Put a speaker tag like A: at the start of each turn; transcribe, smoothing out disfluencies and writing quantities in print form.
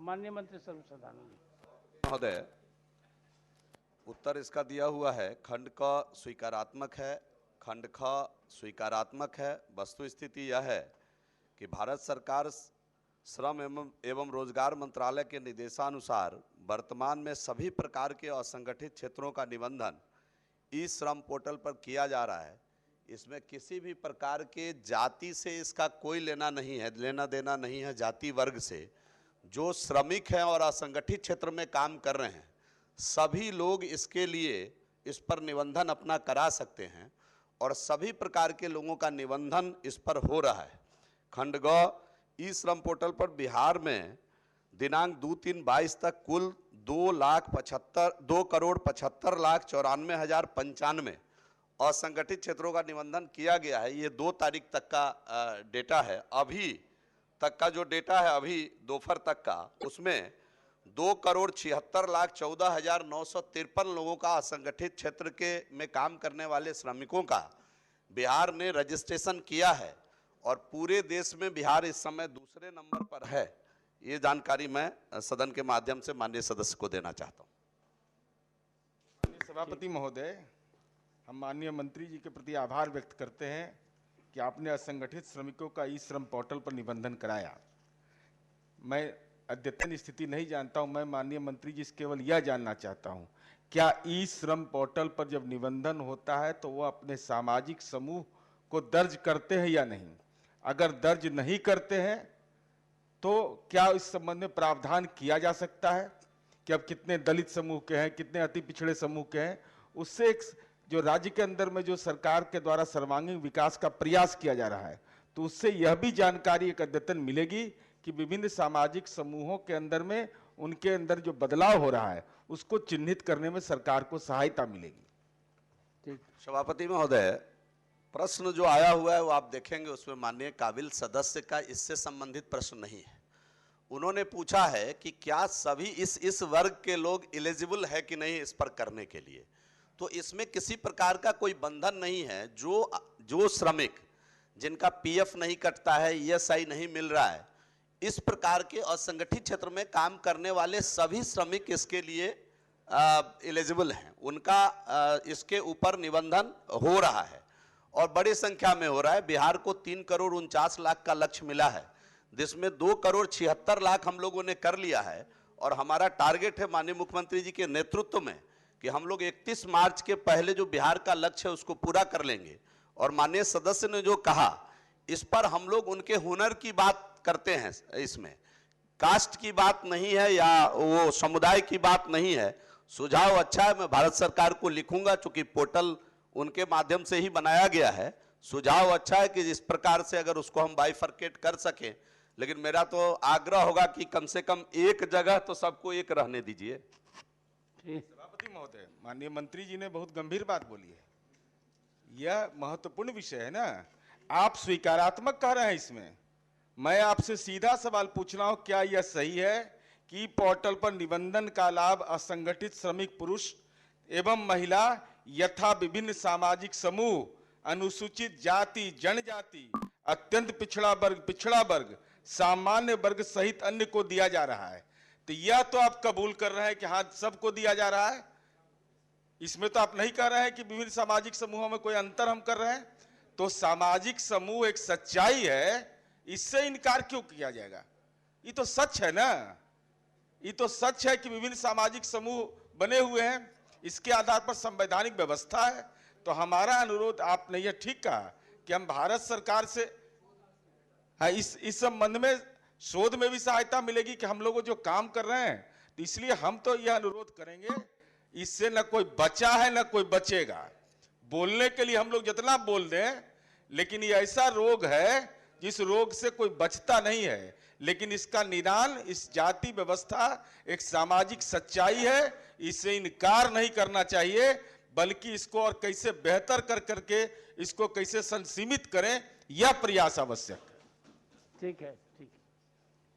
A: माननीय मंत्री सर्वसदानंद
B: महोदय, उत्तर इसका दिया हुआ है। खंड क स्वीकारात्मक है, खंड ख स्वीकारात्मक है। वस्तु स्थिति यह है कि भारत सरकार श्रम एवं रोजगार मंत्रालय के निर्देशानुसार वर्तमान में सभी प्रकार के असंगठित क्षेत्रों का निबंधन ई श्रम पोर्टल पर किया जा रहा है। इसमें किसी भी प्रकार के जाति से इसका कोई लेना देना नहीं है। जाति वर्ग से जो श्रमिक हैं और असंगठित क्षेत्र में काम कर रहे हैं, सभी लोग इसके लिए इस पर निबंधन अपना करा सकते हैं और सभी प्रकार के लोगों का निबंधन इस पर हो रहा है। खंड ग ई श्रम पोर्टल पर बिहार में दिनांक 2/3/22 तक कुल 2,75,94,95 असंगठित क्षेत्रों का निबंधन किया गया है। ये 2 तारीख तक का डेटा है। अभी तक का जो डेटा है, अभी दोपहर तक का, उसमें 2,76,14,953 लोगों का असंगठित क्षेत्र के में काम करने वाले श्रमिकों का बिहार ने रजिस्ट्रेशन किया है और पूरे देश में बिहार इस समय दूसरे नंबर पर है। ये जानकारी मैं सदन के माध्यम से माननीय सदस्य को देना चाहता हूँ।
C: सभापति महोदय, हम माननीय मंत्री जी के प्रति आभार व्यक्त करते हैं कि आपने असंगठित श्रमिकों का ई श्रम पोर्टल पर निबंधन कराया। मैं अद्यतन स्थिति नहीं जानता हूं। मैं माननीय मंत्री जी से केवल यह जानना चाहता हूं, क्या ई श्रम पोर्टल पर जब निबंधन होता है तो वो अपने सामाजिक समूह को दर्ज करते हैं या नहीं? अगर दर्ज नहीं करते हैं तो क्या इस संबंध में प्रावधान किया जा सकता है कि अब कितने दलित समूह के हैं, कितने अति पिछड़े समूह के हैं? उससे एक जो राज्य के अंदर में जो सरकार के द्वारा सर्वांगीण विकास का प्रयास किया जा रहा है, तो उससे यह भी जानकारी एक अद्यतन मिलेगी कि विभिन्न सामाजिक समूहों के अंदर में उनके अंदर जो बदलाव हो रहा है उसको चिन्हित करने में सरकार को सहायता मिलेगी।
B: सभापति महोदय, प्रश्न जो आया हुआ है वो आप देखेंगे, उसमें माननीय काबिल सदस्य का इससे संबंधित प्रश्न नहीं है। उन्होंने पूछा है कि क्या सभी इस वर्ग के लोग एलिजिबल है कि नहीं इस पर करने के लिए। तो इसमें किसी प्रकार का कोई बंधन नहीं है। जो श्रमिक जिनका पीएफ नहीं कटता है, ईएसआई नहीं मिल रहा है, इस प्रकार के असंगठित क्षेत्र में काम करने वाले सभी श्रमिक इसके लिए एलिजिबल हैं। उनका इसके ऊपर निबंधन हो रहा है और बड़ी संख्या में हो रहा है। बिहार को 3,49,00,000 का लक्ष्य मिला है, जिसमें 2,76,00,000 हम लोगों ने कर लिया है और हमारा टारगेट है माननीय मुख्यमंत्री जी के नेतृत्व में कि हम लोग 31 मार्च के पहले जो बिहार का लक्ष्य है उसको पूरा कर लेंगे। और माननीय सदस्य ने जो कहा, इस पर हम लोग उनके हुनर की बात करते हैं। इसमें कास्ट की बात नहीं है या वो समुदाय की बात नहीं है। सुझाव अच्छा है, मैं भारत सरकार को लिखूंगा, चूंकि पोर्टल उनके माध्यम से ही बनाया गया है। सुझाव अच्छा है कि इस प्रकार से अगर उसको हम बाइफरकेट कर सकें, लेकिन मेरा तो आग्रह होगा कि कम से कम एक जगह तो सबको एक रहने दीजिए।
C: सभापति महोदय, माननीय मंत्री जी ने बहुत गंभीर बात बोली है। यह महत्वपूर्ण विषय है ना। आप स्वीकारात्मक कह रहे हैं इसमें। मैं आपसे सीधा सवाल पूछ रहा हूं, क्या यह सही है कि पोर्टल पर निबंधन का लाभ असंगठित श्रमिक पुरुष एवं महिला यथा विभिन्न सामाजिक समूह, अनुसूचित जाति, जनजाति, अत्यंत पिछड़ा वर्ग, सामान्य वर्ग सहित अन्य को दिया जा रहा है? तो यह तो आप कबूल कर रहे हैं कि हाँ सबको दिया जा रहा है। इसमें तो आप नहीं कह रहे हैं कि विभिन्न सामाजिक समूहों में कोई अंतर हम कर रहे हैं। तो सामाजिक समूह एक सच्चाई है, इससे इनकार क्यों किया जाएगा? ये तो सच है ना। ये तो सच है कि विभिन्न सामाजिक समूह बने हुए हैं, इसके आधार पर संवैधानिक व्यवस्था है। तो हमारा अनुरोध, आपने यह ठीक कहा कि हम भारत सरकार से इस संबंध में शोध में भी सहायता मिलेगी कि हम लोग जो काम कर रहे हैं। तो इसलिए हम तो यह अनुरोध करेंगे, इससे न कोई बचा है न कोई बचेगा। बोलने के लिए हम लोग जितना बोल दें, लेकिन ये ऐसा रोग है जिस रोग से कोई बचता नहीं है। लेकिन इसका निदान इस जाति व्यवस्था एक सामाजिक सच्चाई है, इससे इनकार नहीं करना चाहिए, बल्कि इसको और कैसे बेहतर कर करके इसको कैसे संसीमित करें, यह प्रयास आवश्यक।
A: ठीक है।